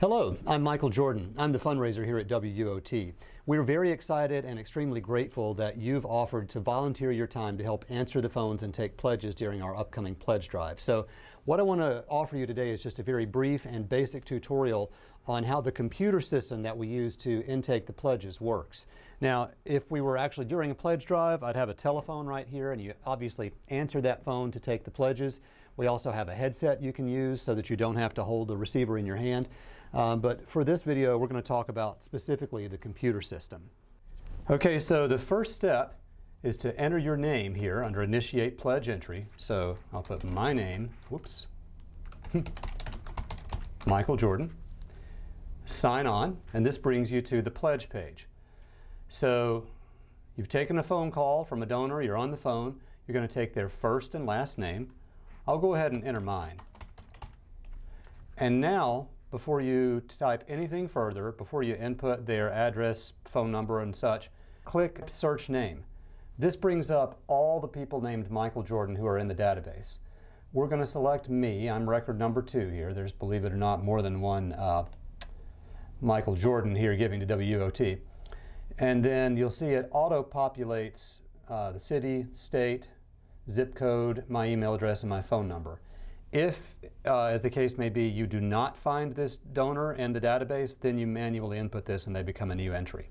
Hello, I'm Michael Jordan. I'm the fundraiser here at WUOT. We're very excited and extremely grateful that you've offered to volunteer your time to help answer the phones and take pledges during our upcoming pledge drive. So what I want to offer you today is just a very brief and basic tutorial on how the computer system that we use to intake the pledges works. Now, if we were actually during a pledge drive, I'd have a telephone right here, and you obviously answer that phone to take the pledges. We also have a headset you can use so that you don't have to hold the receiver in your hand. But for this video, we're going to talk about specifically the computer system. Okay, so the first step is to enter your name here under Initiate Pledge Entry. So I'll put my name, whoops, Michael Jordan. Sign on, and this brings you to the pledge page. So you've taken a phone call from a donor, you're on the phone, you're going to take their first and last name. I'll go ahead and enter mine. And now, before you type anything further, before you input their address, phone number, and such, click Search Name. This brings up all the people named Michael Jordan who are in the database. We're going to select me. I'm record number 2 here. There's, believe it or not, more than one Michael Jordan here giving to WUOT. And then you'll see it auto-populates the city, state, zip code, my email address, and my phone number. If, as the case may be, you do not find this donor in the database, then you manually input this and they become a new entry.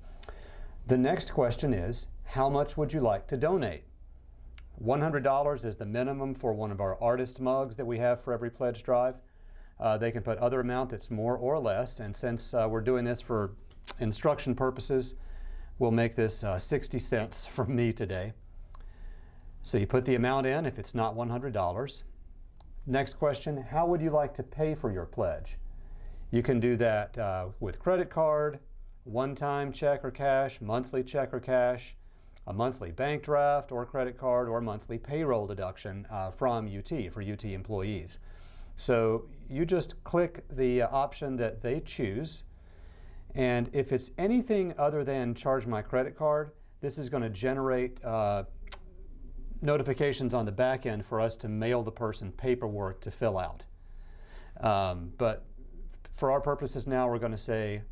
The next question is, how much would you like to donate? $100 is the minimum for one of our artist mugs that we have for every pledge drive. They can put other amount that's more or less, and since we're doing this for instruction purposes, we'll make this 60 cents from me today. So you put the amount in if it's not $100. Next question, how would you like to pay for your pledge? You can do that with credit card, one-time check or cash, monthly check or cash, a monthly bank draft or credit card, or monthly payroll deduction from UT for UT employees. So you just click the option that they choose, and if it's anything other than charge my credit card, this is going to generate notifications on the back end for us to mail the person paperwork to fill out. But for our purposes now, we're going to say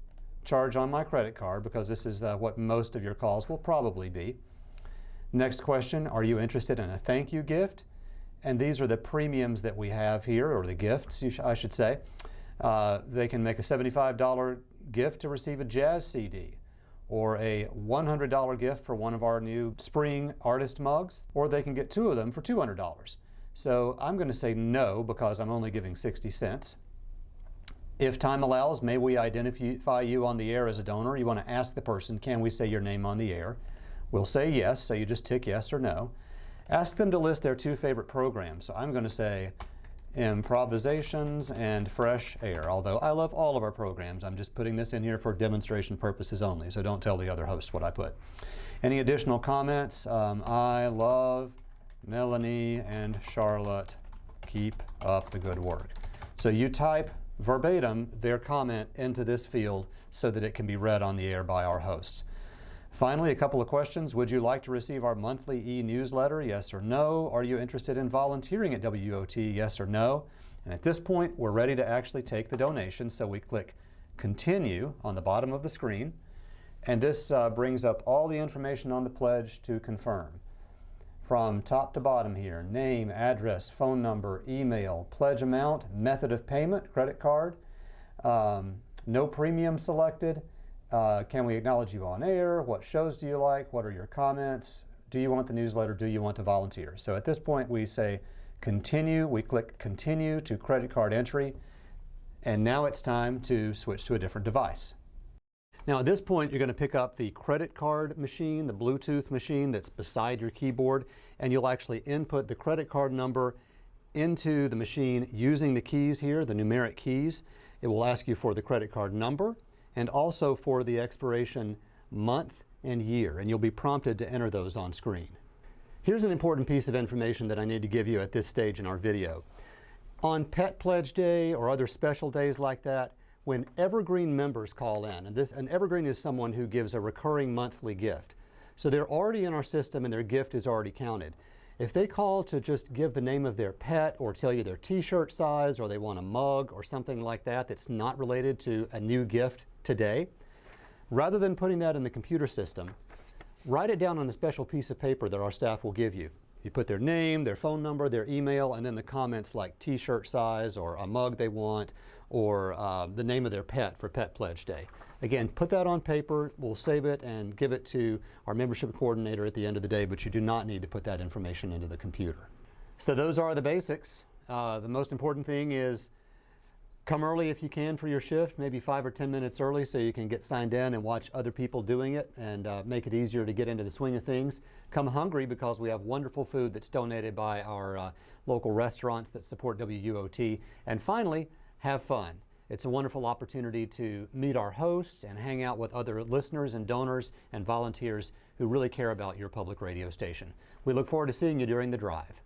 charge on my credit card because this is what most of your calls will probably be. Next question, are you interested in a thank you gift? And these are the premiums that we have here, or the gifts, I should say. They can make a $75 gift to receive a jazz CD, or a $100 gift for one of our new spring artist mugs, or they can get 2 of them for $200. So I'm going to say no because I'm only giving 60 cents. If time allows, may we identify you on the air as a donor? You want to ask the person, can we say your name on the air? We'll say yes, so you just tick yes or no. Ask them to list their 2 favorite programs. So I'm going to say improvisations and fresh air, although I love all of our programs. I'm just putting this in here for demonstration purposes only, so don't tell the other host what I put. Any additional comments? I love Melanie and Charlotte. Keep up the good work. So you type verbatim their comment into this field so that it can be read on the air by our hosts. Finally, a couple of questions. Would you like to receive our monthly e-newsletter? Yes or no? Are you interested in volunteering at WUOT? Yes or no? And at this point, we're ready to actually take the donation. So we click Continue on the bottom of the screen. And this brings up all the information on the pledge to confirm. From top to bottom here, name, address, phone number, email, pledge amount, method of payment, credit card, no premium selected. Can we acknowledge you on air? What shows do you like? What are your comments? Do you want the newsletter? Do you want to volunteer? So at this point we say continue. We click continue to credit card entry. And now it's time to switch to a different device. Now at this point you're going to pick up the credit card machine, the Bluetooth machine that's beside your keyboard, and you'll actually input the credit card number into the machine using the keys here, the numeric keys. It will ask you for the credit card number and also for the expiration month and year, and you'll be prompted to enter those on screen. Here's an important piece of information that I need to give you at this stage in our video. On Pet Pledge Day or other special days like that, when Evergreen members call in, and an Evergreen is someone who gives a recurring monthly gift, so they're already in our system and their gift is already counted. If they call to just give the name of their pet or tell you their t-shirt size or they want a mug or something like that that's not related to a new gift today, rather than putting that in the computer system, write it down on a special piece of paper that our staff will give you. You put their name, their phone number, their email, and then the comments like t-shirt size or a mug they want or the name of their pet for Pet Pledge Day. Again, put that on paper, we'll save it and give it to our membership coordinator at the end of the day, but you do not need to put that information into the computer. So those are the basics. The most important thing is come early if you can for your shift, maybe 5 or 10 minutes early so you can get signed in and watch other people doing it and make it easier to get into the swing of things. Come hungry because we have wonderful food that's donated by our local restaurants that support WUOT. And finally, have fun. It's a wonderful opportunity to meet our hosts and hang out with other listeners and donors and volunteers who really care about your public radio station. We look forward to seeing you during the drive.